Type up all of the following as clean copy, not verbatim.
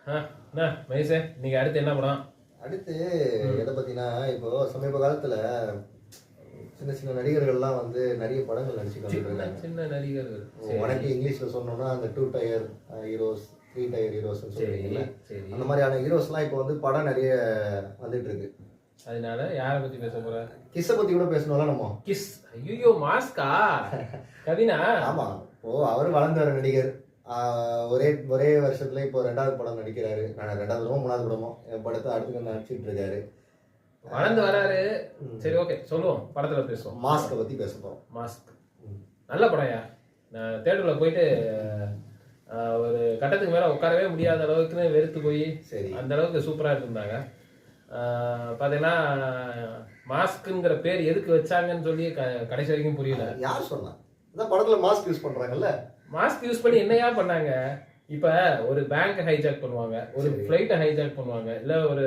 என்ன மகேஷே, இன்னைக்கு அடுத்து என்ன படம்? அடுத்து எதை பத்தினா, இப்போ சமீப காலத்துல சின்ன சின்ன நடிகர்கள்லாம் வந்து நிறைய படங்கள் நடிச்சுட்டு இருக்காங்க. சின்ன நடிகர்கள் உனக்கு இங்கிலீஷ்ல சொன்னோம்னா அந்த 2 டயர் ஹீரோஸ் 3 டயர் ஹீரோஸ் சொல்றீங்கல்ல, அந்த மாதிரியான ஹீரோஸ்லாம் இப்போ வந்து படம் நிறைய வந்துட்டு இருக்கு. அதனால யாரை பத்தி பேச போற? கிஸ்ஸை பத்தி கூட பேசணும்ல நம்ம. கிஸ்? ஐயோ, மாஸ்கா கவினா? ஆமா, இப்போ அவர் வளர்ந்து வர நடிகர். ஒரே ஒரே வருஷத்துல இப்போ 2வது படம் நடிக்கிறாரு. 2வது படமோ 3வது படமோ படத்தை அடுத்து நடிச்சிட்டு இருக்காரு. வளர்ந்து வராரு. சரி, ஓகே, சொல்லுவோம். படத்துல பேசுவோம். மாஸ்கை பத்தி பேச போறோம். மாஸ்க் நல்ல படம்யா. நான் தேட்டர்ல போயிட்டு ஒரு கட்டத்துக்கு மேல உட்காரவே முடியாத அளவுக்கு வெறுத்து போய் சரி அந்த அளவுக்கு சூப்பரா இருந்தாங்க. பாத்தீங்கன்னா மாஸ்க்குங்கிற பேர் எதுக்கு வச்சாங்கன்னு சொல்லி கடைசி வரைக்கும் புரியல. யார் சொன்னா? இந்த படத்துல மாஸ்க் யூஸ் பண்றாங்கல்ல. மாஸ்க் யூஸ் பண்ணி என்னையா பண்ணாங்க? இப்ப ஒரு பேங்க் ஹைஜாக் பண்ணுவாங்க, ஒரு ஃபிளைட்டை ஹைஜாக் பண்ணுவாங்க, இல்ல ஒரு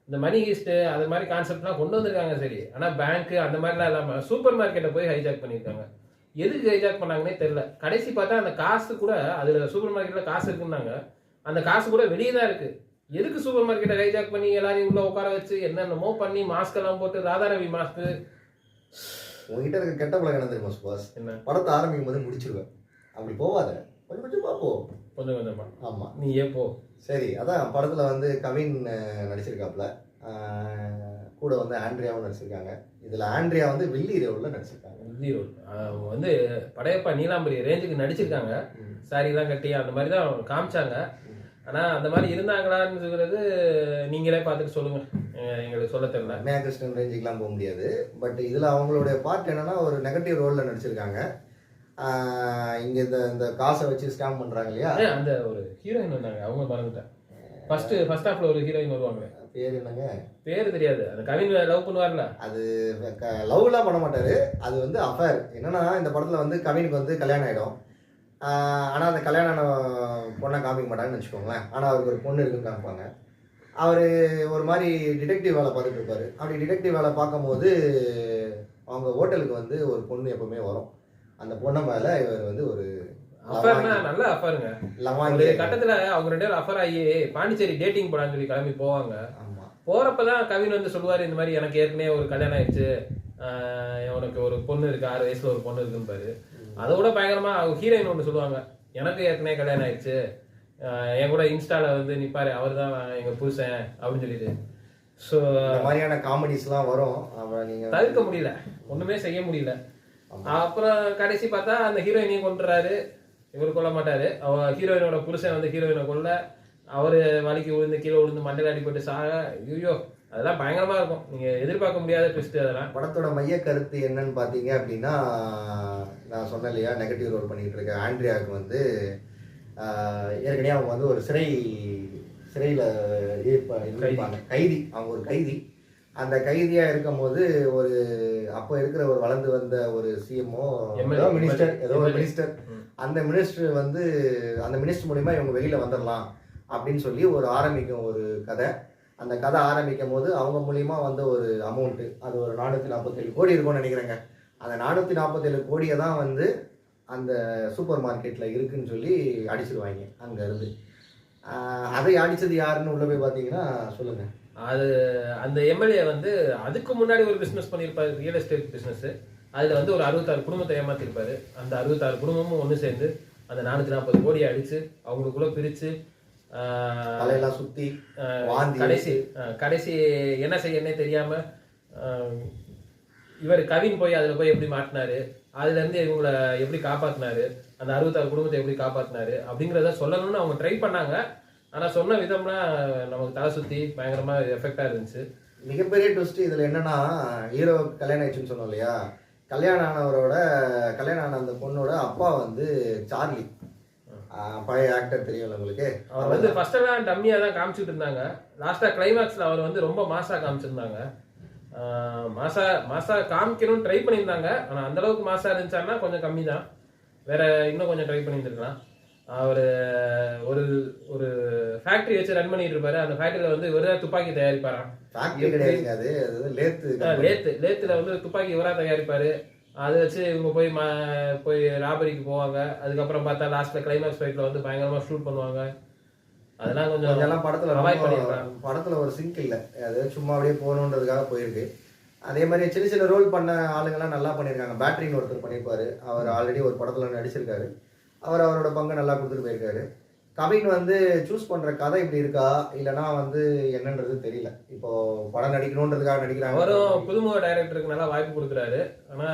இந்த மணி ஹிஸ்ட் அது மாதிரி கான்செப்ட்லாம் கொண்டு வந்திருக்காங்க. சரி, ஆனா பேங்க் அந்த மாதிரிலாம் இல்லாம சூப்பர் மார்க்கெட்டை போய் ஹைஜாக் பண்ணியிருக்காங்க. எதுக்கு ஹைஜாக் பண்ணாங்கன்னே தெரியல. கடைசி பார்த்தா அந்த காசு கூட அதுல சூப்பர் மார்க்கெட்ல காசு இருக்குன்னாங்க. அந்த காசு கூட வெளியே தான் இருக்கு. எதுக்கு சூப்பர் மார்க்கெட்டை ஹைஜாக் பண்ணி எல்லாரையும் உள்ள உட்கார வச்சு என்னென்னமோ பண்ணி மாஸ்க் எல்லாம் போட்டு ராதாரவி மாஸ்க். உங்ககிட்ட இருக்க கெட்ட பழக்கம் என்ன தெரியுமா சுபாஷ்? என்ன? படத்தை ஆரம்பிக்கும் போது முடிச்சிருவேன். அப்படி போவாத, கொஞ்சம் கொஞ்சமா போ. கொஞ்சம் கொஞ்சமா? ஆமா, நீ ஏன் போ. சரி, அதான் படத்துல வந்து கவின் நடிச்சிருக்காப்ல. கூட வந்து ஆண்ட்ரியாவும் நடிச்சிருக்காங்க. இதுல ஆண்ட்ரியா வந்து வில்லி ரோல்ல நடிச்சிருக்காங்க. வில்லி ரோல் வந்து படையப்பா நீலாம்பரி ரேஞ்சுக்கு நடிச்சிருக்காங்க. சாரி எல்லாம் கட்டி அந்த மாதிரி தான் காமிச்சாங்க. ஆனா அந்த மாதிரி இருந்தாங்களான்னு சொல்றது நீங்களே பார்த்துட்டு சொல்லுங்க, எங்களுக்கு சொல்ல தெரியல. மேகிருஷ்ணன் ரேஞ்சுக்கெல்லாம் போக முடியாது. பட் இதுல அவங்களுடைய பார்ட் என்னன்னா ஒரு நெகட்டிவ் ரோல்ல நடிச்சிருக்காங்க. இங்க இந்த காசை வச்சு ஸ்கேம் பண்றாங்க இல்லையா, அந்த ஒரு ஹீரோயின் வந்தாங்க, அவங்க மறந்துட்டேன். ஃபர்ஸ்ட் ஹாஃப்ல ஒரு ஹீரோயின் வருவாங்க. பேர் என்னங்க? பேரு தெரியாது. அந்த கவின் லவ் பண்ணுவார்ல, அது லவ்லாம் பண்ண மாட்டாரு. அது வந்து அஃபேர். என்னன்னா இந்த படத்துல வந்து கவினுக்கு வந்து கல்யாணம் ஆயிடும். ஆனா அந்த கல்யாணம் பொண்ணை காமிக்க மாட்டாங்கன்னு வச்சுக்கோங்களேன். ஆனா அவருக்கு ஒரு பொண்ணு இருக்குன்னு காமிப்பாங்க. அவரு ஒரு மாதிரி டிடெக்டிவ் வேலை பார்த்துட்டு இருப்பாரு. அப்படி டிடெக்டிவ் வேலை பார்க்கும்போது அவங்க ஹோட்டலுக்கு வந்து ஒரு பொண்ணு எப்பவுமே வரும். அந்த பொண்ணை மேல இவர் வந்து ஒரு அஃபர்னா நல்ல அஃபருங்க. ஒரு கட்டத்துல அவங்க 2 பேரும் அஃபர் ஆகி பாண்டிச்சேரி டேட்டிங் போடான்னு சொல்லி கிளம்பி போவாங்க. போறப்பதான் கவின் வந்து சொல்லுவாரு, இந்த மாதிரி எனக்கு ஏற்கனவே ஒரு கல்யாணம் ஆயிடுச்சு, உனக்கு ஒரு பொண்ணு இருக்கு, 6 வயசுல ஒரு பொண்ணு இருக்குன்னு பாரு. அதை விட பயங்கரமா ஹீரோயின் ஒன்று சொல்லுவாங்க, எனக்கு ஏற்கனவே கல்யாணம் ஆயிடுச்சு, என் கூட இன்ஸ்டால வந்து நிப்பாரு, அவர் தான் எங்க புருஷன் அப்படின்னு சொல்லிட்டு. ஸோ இந்த மாதிரியான காமெடிஸ்லாம் வரும். நீங்க தவிர்க்க முடியல, ஒண்ணுமே செய்ய முடியல. அப்புறம் கடைசி பார்த்தா அந்த ஹீரோயினையும் கொண்டுறாரு. இவர் கொல்ல மாட்டாரு. ஹீரோயினோட புருஷன் வந்து ஹீரோயினை கொல்ல, அவரு வலிக்கு விழுந்து கீழே விழுந்து மண்டையில் அடிபட்டு சாக. ஐயோ, அதெல்லாம் பயங்கரமா இருக்கும். நீங்க எதிர்பார்க்க முடியாத ட்விஸ்ட். அதெல்லாம் படத்தோட மைய கருத்து என்னன்னு பாத்தீங்க அப்படின்னா, நான் சொன்னேன் இல்லையா, நெகட்டிவ் ரோல் பண்ணிட்டு இருக்க ஆண்ட்ரியாவுக்கு வந்து ஏற்கனவே அவங்க வந்து ஒரு சிறையில கைதி. அவங்க ஒரு கைதி. அந்த கைதியா இருக்கும் போது ஒரு அப்போ இருக்கிற ஒரு வளர்ந்து வந்த ஒரு சிஎம்ஓ மினிஸ்டர், அந்த மினிஸ்டர் வந்து அந்த மினிஸ்டர் மூலியமா இவங்க வெளியில வந்துடலாம் அப்படின்னு சொல்லி ஒரு ஆரம்பிக்கும் ஒரு கதை. அந்த கதை ஆரம்பிக்கும் போது அவங்க மூலியமா வந்த ஒரு அமௌண்ட், அது ஒரு 447 கோடி இருக்கும்னு நினைக்கிறேங்க. அந்த 447 கோடியை தான் வந்து அந்த சூப்பர் மார்க்கெட்ல இருக்குன்னு சொல்லி அடிச்சிருவாங்க அங்க இருந்து. அதை அடிச்சது யாருன்னு உள்ள போய் பாத்தீங்கன்னா சொல்லுங்க. அது அந்த எம்எல்ஏ வந்து அதுக்கு முன்னாடி ஒரு பிசினஸ் பண்ணியிருப்பாரு, ரியல் எஸ்டேட் பிசினஸ். அதுல வந்து ஒரு 66 குடும்பத்தை ஏமாத்திருப்பாரு. அந்த 66 குடும்பமும் ஒண்ணு சேர்ந்து அந்த 440 கோடியை அடிச்சு அவங்களுக்குள்ள பிரிச்சு தலையெல்லாம் சுத்தி கடைசி என்ன செய்யனே தெரியாம இவர் கவின் போய் அதுல போய் எப்படி மாட்டினாரு, அதுல இருந்து இவங்களை எப்படி காப்பாத்தினாரு, அந்த 66 குடும்பத்தை எப்படி காப்பாத்தினாரு அப்படிங்கிறத சொல்லணும்னு அவங்க ட்ரை பண்ணாங்க. ஆனா சொன்ன விதம்னா நமக்கு தலை சுத்தி பயங்கரமா எஃபெக்டா இருந்துச்சு. மிகப்பெரிய ட்விஸ்ட் இதுல என்னன்னா, ஹீரோ கல்யாணம் ஆயிடுச்சுன்னு சொன்னோம் இல்லையா, கல்யாணம் ஆன அந்த பொண்ணோட அப்பா வந்து சார்லி, பழைய ஆக்டர் தெரியும்ல உங்களுக்கு. அவர் வந்து ஃபர்ஸ்ட் எல்லாம் டம்மியா தான் காமிச்சிட்டு இருந்தாங்க. லாஸ்டா கிளைமேக்ஸ்ல அவர் வந்து ரொம்ப மாசா காமிச்சிருந்தாங்க. மாசா காமிக்கணும்னு ட்ரை பண்ணியிருந்தாங்க. ஆனா அந்த அளவுக்கு மாசா இருந்துச்சான்னா கொஞ்சம் கம்மி தான். வேற இன்னும் கொஞ்சம் ட்ரை பண்ணியிருந்துருக்கலாம். அவர் ஒரு ஒரு ஃபேக்டரி வச்சு ரன் பண்ணிட்டு இருப்பாரு. அந்த ஃபேக்டரியில வந்து இவரா துப்பாக்கி தயாரிப்பாராம். லேத்துல வந்து துப்பாக்கி இவரா தயாரிப்பாரு. அதை வச்சு இவங்க போய் ராபரிக்கு போவாங்க. அதுக்கப்புறம் பார்த்தா லாஸ்ட்ல கிளைமேக்ஸ் ஃபைட்ல வந்து பயங்கரமா ஷூட் பண்ணுவாங்க. அதெல்லாம் கொஞ்சம் எல்லாம் படத்துல அவாய்ட் பண்ணிருக்காங்க. படத்துல ஒரு சிங்க் இல்லை, அது சும்மா அப்படியே போகணுன்றதுக்காக போயிருக்கு. அதே மாதிரி சின்ன சின்ன ரோல் பண்ண ஆளுங்கெல்லாம் நல்லா பண்ணியிருக்காங்க. பேட்டரின்னு ஒருத்தர் பண்ணியிருப்பாரு, அவர் ஆல்ரெடி ஒரு படத்துல நடிச்சிருக்காரு. அவர் அவரோட பங்கை நல்லா கொடுத்துட்டு போயிருக்காரு. கவின் வந்து சூஸ் பண்ற கதை இப்படி இருக்கா இல்லைன்னா வந்து என்னன்றது தெரியல. இப்போ படம் நடிக்கணுன்றதுக்காக நடிக்கிறாங்க. அவரும் புதுமுக டைரக்டருக்கு நல்லா வாய்ப்பு கொடுக்குறாரு, ஆனா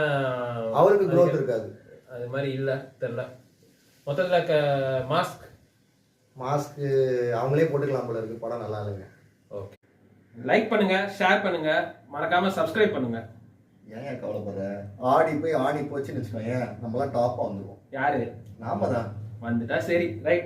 அவருக்கு growth இருக்காது. அது மாதிரி இல்ல தெரியல. மொத்தத்துல மாஸ்க்கு அவங்களே போட்டுக்கலாம் போல இருக்கு. படம் நல்லா இல்லைங்க. ஓகே, லைக் பண்ணுங்க, ஷேர் பண்ணுங்க, மறக்காம சப்ஸ்கிரைப் பண்ணுங்க. ஏன் கவலைப்படுற? ஆடி போய் ஆணி போச்சுன்னு வச்சுக்கோங்க, நம்மளாம் டாப்பா வந்துருவோம். யாரு? நாம தான் வந்துட்டா சரி, ரைட்.